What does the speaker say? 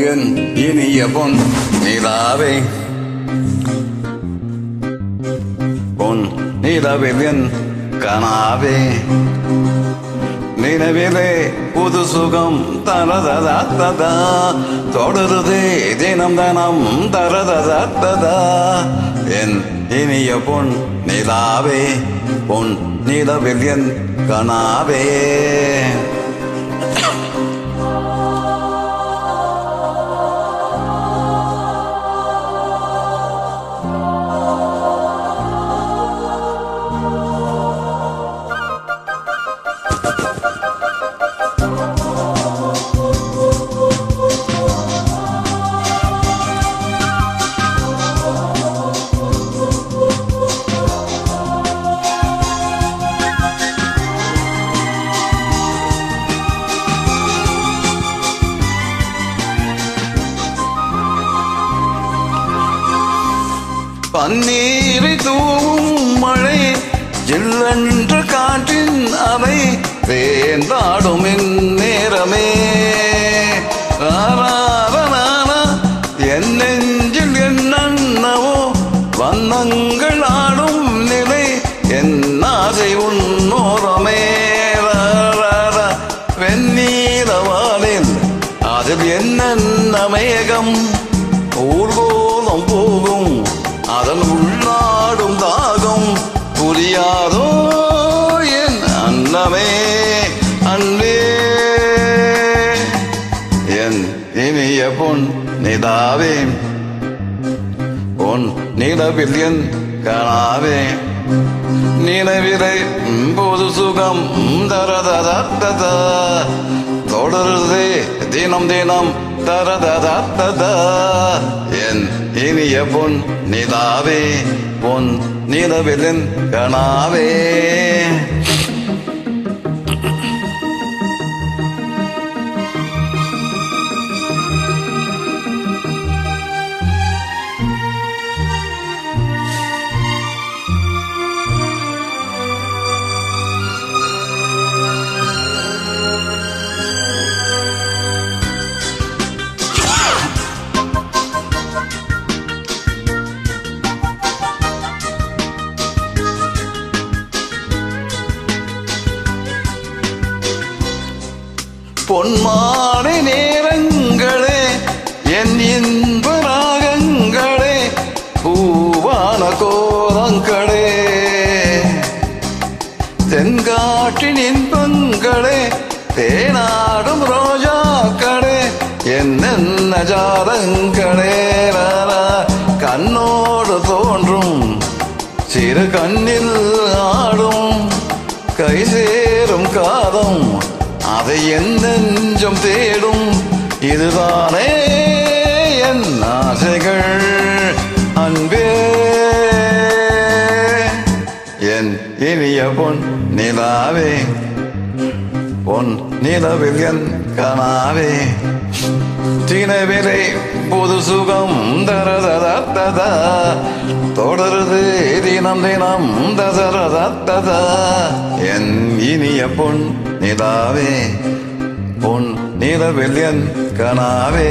என் இனிய பொன் நிலாவே பொன் நிலவில் என் கனாவே நினைவிலே புது சுகம் தரததா தொடருதே தினம் தனம் தரததா என் இனிய பொன் நிலாவே பொன் நிலவில் என் கனாவே பன்னீரை தூவும் மழை ஜில்லென்ற காற்றின் அவை வேண்டாடும் நேரமே என் நெஞ்சில் என்னவோ வண்ணங்கள் ஆடும் நிலை என் ஆசை உன்னோரமே வெண்ணீரவானில் அதில் என்ன மேகம் ஊர்கோலம் போகும் அதன் உள்ளாடும் தாகம் புரியாதோ என் அன்னமே அன்பே என் இனிய பொன் நிலாவே பொன் நிலவில் என் கனாவே நினைவிலை பொது சுகம் தரததா தொடருதே தினம் தினம் தரததா என் இனிய பொன் நிலாவே பொன் நிலவில் என் கனாவே பொன்மாலை நேரங்களே என் இன்ப ராகங்களே பூவான கோலங்களே தென்காற்றின் இன்பங்களே தேனாடும் ரோஜாக்களே என்னென்ன ஜாதங்களே கண்ணோடு தோன்றும் சிறு கண்ணில் ஆடும் கை சேரும் காதம் அதை என் நெஞ்சம் தேடும் இதுதானே என் ஆசைகள் அன்பே என் இனிய பொன் நிலாவே பொன் நிலவில் என் கனாவே தினவிலை புது சுகம் தரததா தொடருது தினம் தினம் தரததா என் இனிய பொன் நிலாவே பொன் நிலவில் என் கனாவே